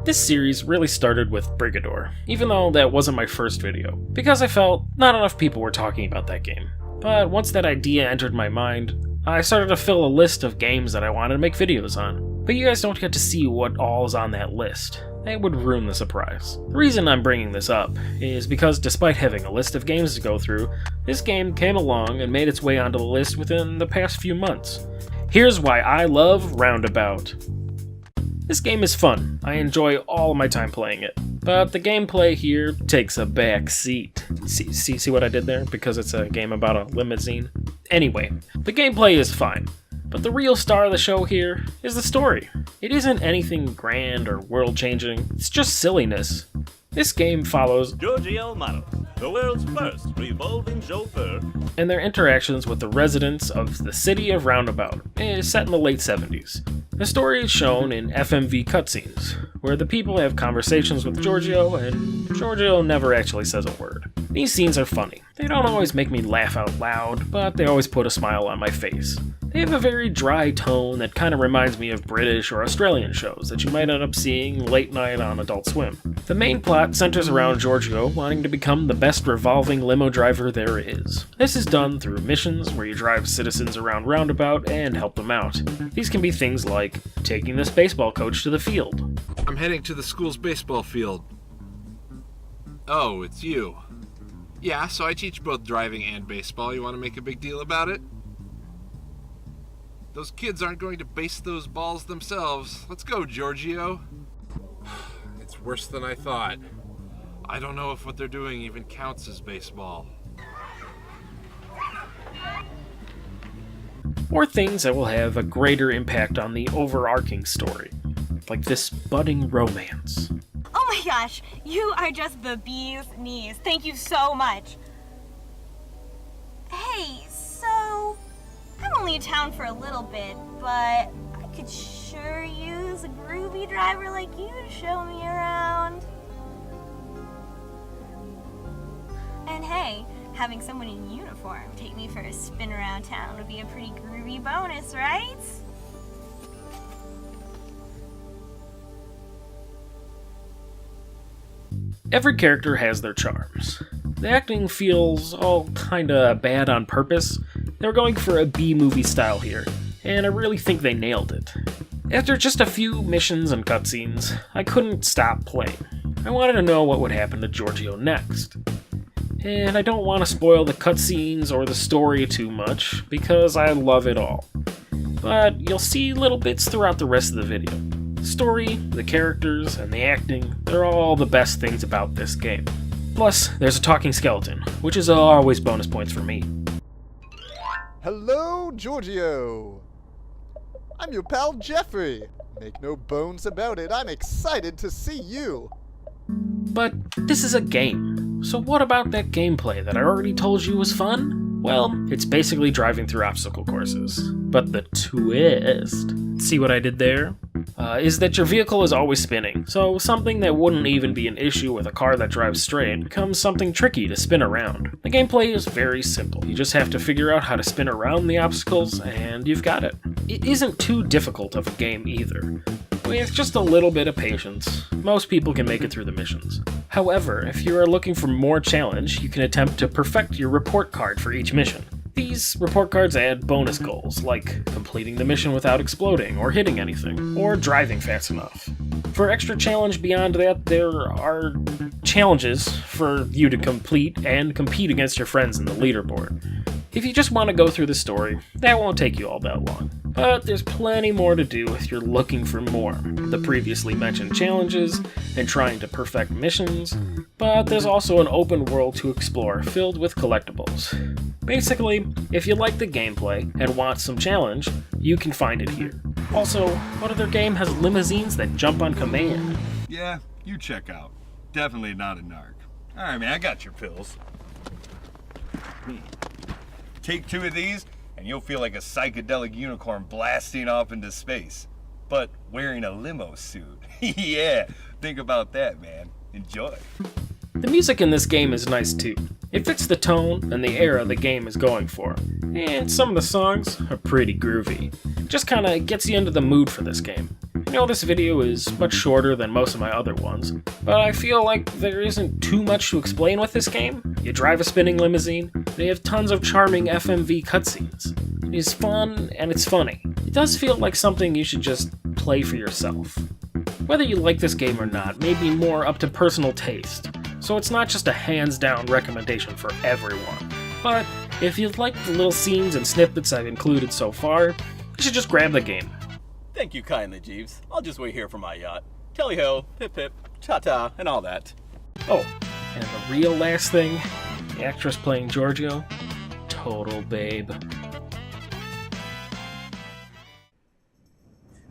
This series really started with Brigador, even though that wasn't my first video, because I felt not enough people were talking about that game. But once that idea entered my mind, I started to fill a list of games that I wanted to make videos on. But you guys don't get to see what all is on that list. That would ruin the surprise. The reason I'm bringing this up is because despite having a list of games to go through, this game came along and made its way onto the list within the past few months. Here's why I love Roundabout. This game is fun. I enjoy all of my time playing it. But the gameplay here takes a back seat. See what I did there? Because it's a game about a limousine? Anyway, the gameplay is fine. But the real star of the show here is the story. It isn't anything grand or world-changing, it's just silliness. This game follows Giorgio Amato, the world's first revolving chauffeur, and their interactions with the residents of the city of Roundabout, set in the late 70s. The story is shown in FMV cutscenes, where the people have conversations with Giorgio, and Giorgio never actually says a word. These scenes are funny. They don't always make me laugh out loud, but they always put a smile on my face. They have a very dry tone that kind of reminds me of British or Australian shows that you might end up seeing late night on Adult Swim. The main plot centers around Giorgio wanting to become the best revolving limo driver there is. This is done through missions where you drive citizens around Roundabout and help them out. These can be things like taking this baseball coach to the field. I'm heading to the school's baseball field. Oh, it's you. Yeah, so I teach both driving and baseball. You want to make a big deal about it? Those kids aren't going to base those balls themselves. Let's go, Giorgio. It's worse than I thought. I don't know if what they're doing even counts as baseball. Or things that will have a greater impact on the overarching story, like this budding romance. Oh my gosh, you are just the bee's knees. Thank you so much. Hey, so I'm only in town for a little bit, but I could sure use a groovy driver like you to show me around. And hey, having someone in uniform take me for a spin around town would be a pretty groovy bonus, right? Every character has their charms. The acting feels all kinda bad on purpose. They're going for a B-movie style here, and I really think they nailed it. After just a few missions and cutscenes, I couldn't stop playing. I wanted to know what would happen to Giorgio next. And I don't want to spoil the cutscenes or the story too much, because I love it all. But you'll see little bits throughout the rest of the video. The story, the characters, and the acting, they're all the best things about this game. Plus, there's a talking skeleton, which is always bonus points for me. Hello, Giorgio! I'm your pal Jeffrey. Make no bones about it, I'm excited to see you! But this is a game, so what about that gameplay that I already told you was fun? Well, it's basically driving through obstacle courses. But the twist, see what I did there? Is that your vehicle is always spinning, so something that wouldn't even be an issue with a car that drives straight becomes something tricky to spin around. The gameplay is very simple. You just have to figure out how to spin around the obstacles, and you've got it. It isn't too difficult of a game either. With just a little bit of patience, most people can make it through the missions. However, if you are looking for more challenge, you can attempt to perfect your report card for each mission. These report cards add bonus goals, like completing the mission without exploding or hitting anything, or driving fast enough. For extra challenge beyond that, there are challenges for you to complete and compete against your friends in the leaderboard. If you just want to go through the story, that won't take you all that long. But there's plenty more to do if you're looking for more. The previously mentioned challenges and trying to perfect missions, but there's also an open world to explore filled with collectibles. Basically, if you like the gameplay and want some challenge, you can find it here. Also, what other game has limousines that jump on command? Yeah, you check out. Definitely not a narc. Alright man, I got your pills. Take 2 of these, and you'll feel like a psychedelic unicorn blasting off into space. But wearing a limo suit. Yeah, think about that, man. Enjoy. The music in this game is nice too. It fits the tone and the era the game is going for. And some of the songs are pretty groovy. Just kinda gets you into the mood for this game. I know this video is much shorter than most of my other ones, but I feel like there isn't too much to explain with this game. You drive a spinning limousine, and you have tons of charming FMV cutscenes. It is fun, and it's funny. It does feel like something you should just play for yourself. Whether you like this game or not may be more up to personal taste, so it's not just a hands-down recommendation for everyone. But if you like the little scenes and snippets I've included so far, you should just grab the game. Thank you kindly, Jeeves. I'll just wait here for my yacht. Tally-ho, pip-pip, ta-ta, and all that. Oh, and the real last thing, the actress playing Giorgio, total babe.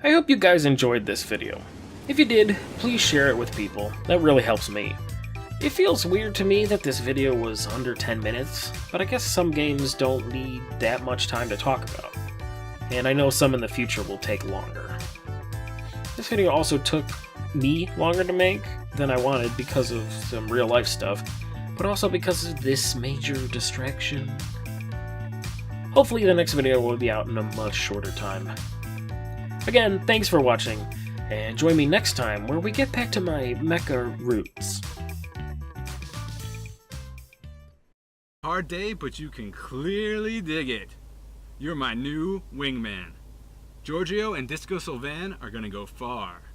I hope you guys enjoyed this video. If you did, please share it with people. That really helps me. It feels weird to me that this video was under 10 minutes, but I guess some games don't need that much time to talk about. And I know some in the future will take longer. This video also took me longer to make than I wanted because of some real life stuff, but also because of this major distraction. Hopefully the next video will be out in a much shorter time. Again, thanks for watching, and join me next time where we get back to my mecha roots. Hard day, but you can clearly dig it. You're my new wingman. Giorgio and Disco Sylvan are gonna go far.